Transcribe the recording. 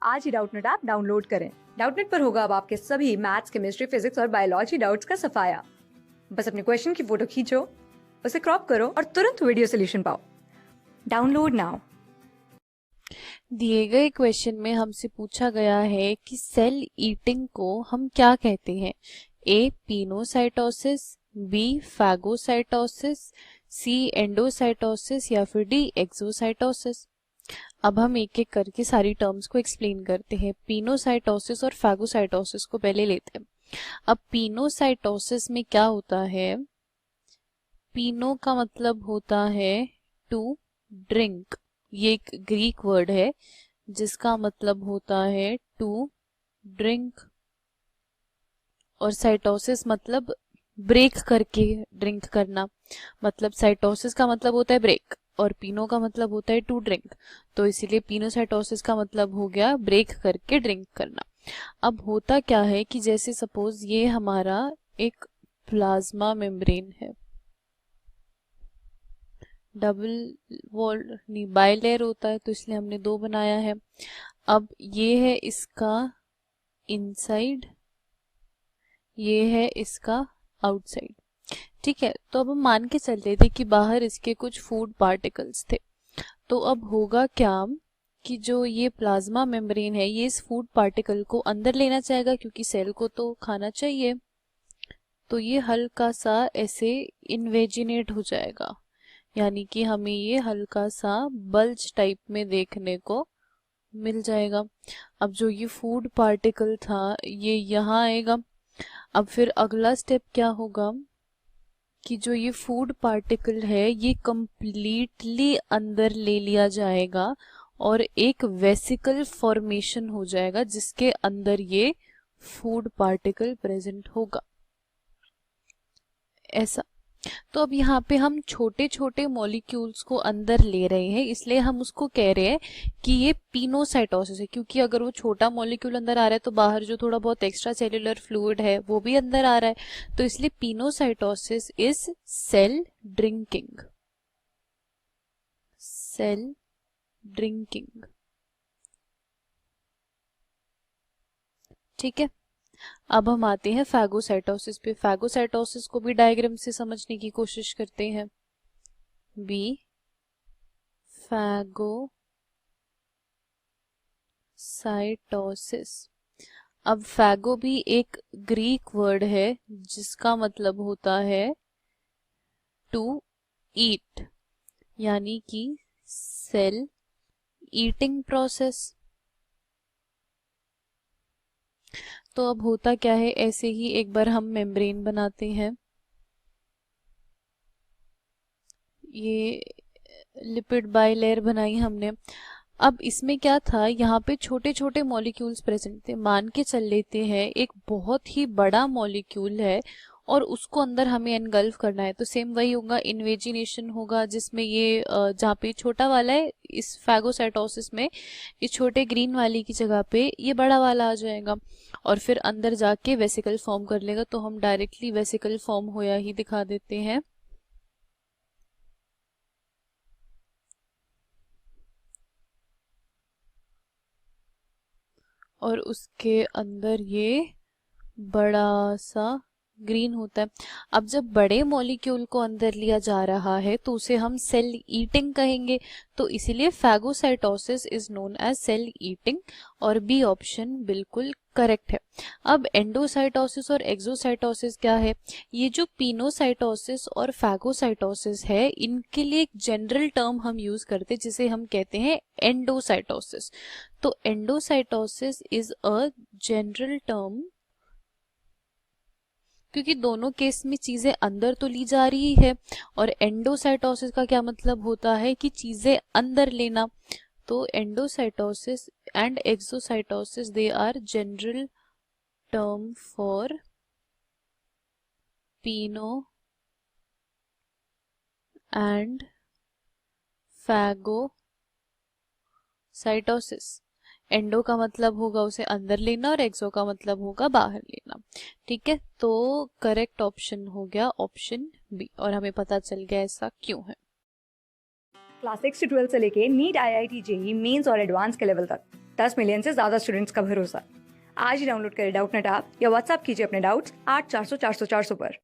आज ही Doubtnut app download करें। Doubtnut पर होगा अब आपके सभी मैथ्स, केमिस्ट्री, फिजिक्स और बायोलॉजी डाउट्स का सफाया। बस अपने क्वेश्चन की फोटो खींचो, उसे क्रॉप करो और तुरंत वीडियो सोल्यूशन पाओ। Download now. दिए गए क्वेश्चन में हमसे पूछा गया है कि सेल ईटिंग को हम क्या कहते हैं। ए पिनोसाइटोसिस, बी फैगोसाइटोसिस, सी एंडोसाइटोसिस या फिर डी एक्सोसाइटोसिस। अब हम एक एक करके सारी टर्म्स को एक्सप्लेन करते हैं। पिनोसाइटोसिस और फैगोसाइटोसिस को पहले लेते हैं। अब पिनोसाइटोसिस में क्या होता है, पिनो का मतलब होता है टू ड्रिंक, ये एक ग्रीक वर्ड है जिसका मतलब होता है टू ड्रिंक, और साइटोसिस मतलब ब्रेक करके ड्रिंक करना। मतलब साइटोसिस का मतलब होता है ब्रेक और पीनो का मतलब होता है टू ड्रिंक, तो इसीलिए पिनोसाइटोसिस का मतलब हो गया ब्रेक करके ड्रिंक करना। अब होता क्या है कि जैसे सपोज ये हमारा एक प्लाज्मा मेम्ब्रेन है, डबल वॉल नहीं बाइलेयर होता है तो इसलिए हमने दो बनाया है। अब ये है इसका इनसाइड, ये है इसका आउटसाइड। ठीक है, तो अब हम मान के चलते थे कि बाहर इसके कुछ फूड पार्टिकल्स थे। तो अब होगा क्या कि जो ये प्लाज्मा मेम्ब्रेन है ये इस फूड पार्टिकल को अंदर लेना चाहेगा क्योंकि सेल को तो खाना चाहिए। तो ये हल्का सा ऐसे इन्वेजिनेट हो जाएगा, यानी कि हमें ये हल्का सा बल्ज टाइप में देखने को मिल जाएगा। अब जो ये फूड पार्टिकल था ये यहाँ आएगा। अब फिर अगला स्टेप क्या होगा कि जो ये फूड पार्टिकल है ये कंप्लीटली अंदर ले लिया जाएगा और एक वेसिकल फॉर्मेशन हो जाएगा जिसके अंदर ये फूड पार्टिकल प्रेजेंट होगा, ऐसा। तो अब यहाँ पे हम छोटे छोटे मॉलिक्यूल्स को अंदर ले रहे हैं, इसलिए हम उसको कह रहे हैं कि ये पिनोसाइटोसिस है, क्योंकि अगर वो छोटा मॉलिक्यूल अंदर आ रहा है तो बाहर जो थोड़ा बहुत एक्स्ट्रा सेल्यूलर फ्लूइड है वो भी अंदर आ रहा है, तो इसलिए pinocytosis is cell drinking, cell drinking. ठीक है, अब हम आते हैं फैगोसाइटोसिस पे। फैगोसाइटोसिस को भी डायग्राम से समझने की कोशिश करते हैं। B phagocytosis. अब फैगो भी एक ग्रीक वर्ड है जिसका मतलब होता है टू ईट, यानी कि सेल ईटिंग प्रोसेस। तो अब होता क्या है, ऐसे ही एक बार हम मेम्ब्रेन बनाते हैं। ये लिपिड बाइलेयर बनाई हमने। अब इसमें क्या था, यहाँ पे छोटे छोटे मॉलिक्यूल्स प्रेजेंट थे। मान के चल लेते हैं एक बहुत ही बड़ा मॉलिक्यूल है और उसको अंदर हमें एनगल्फ करना है, तो सेम वही होगा, इन्वेजिनेशन होगा, जिसमें ये जहाँ पे छोटा वाला है इस फैगोसाइटोसिस में इस छोटे ग्रीन वाली की जगह पे ये बड़ा वाला आ जाएगा और फिर अंदर जाके वेसिकल फॉर्म कर लेगा। तो हम डायरेक्टली वेसिकल फॉर्म होया ही दिखा देते हैं। और उसके अंदर ये बड़ा सा ग्रीन होता है। अब जब बड़े मॉलिक्यूल को अंदर लिया जा रहा है तो उसे हम सेल ईटिंग कहेंगे, तो इसीलिए phagocytosis is known as cell eating, और बी ऑप्शन बिल्कुल करेक्ट है। अब एंडोसाइटोसिस और एक्सोसाइटोसिस क्या है, ये जो पिनोसाइटोसिस और फैगोसाइटोसिस है इनके लिए एक जनरल टर्म हम यूज करते हैं जिसे हम कहते हैं एंडोसाइटोसिस। तो endocytosis is a general term क्योंकि दोनों केस में चीजें अंदर तो ली जा रही है, और एंडोसाइटोसिस का क्या मतलब होता है कि चीजें अंदर लेना। तो endocytosis and exocytosis they are general term for pino and phagocytosis. Endo का मतलब होगा उसे अंदर लेना और एक्सो का मतलब होगा बाहर लेना। ठीक है, तो करेक्ट ऑप्शन हो गया ऑप्शन बी, और हमें पता चल गया ऐसा क्यों है। क्लास 6 से 12 से लेके नीट, IIT, JEE मेंस और एडवांस के लेवल तक 10 मिलियन से ज्यादा स्टूडेंट्स का भरोसा। आज ही डाउनलोड करें डाउटनेट ऐप या व्हाट्सएप कीजिए अपने डाउट्स 8400 400 400 पर।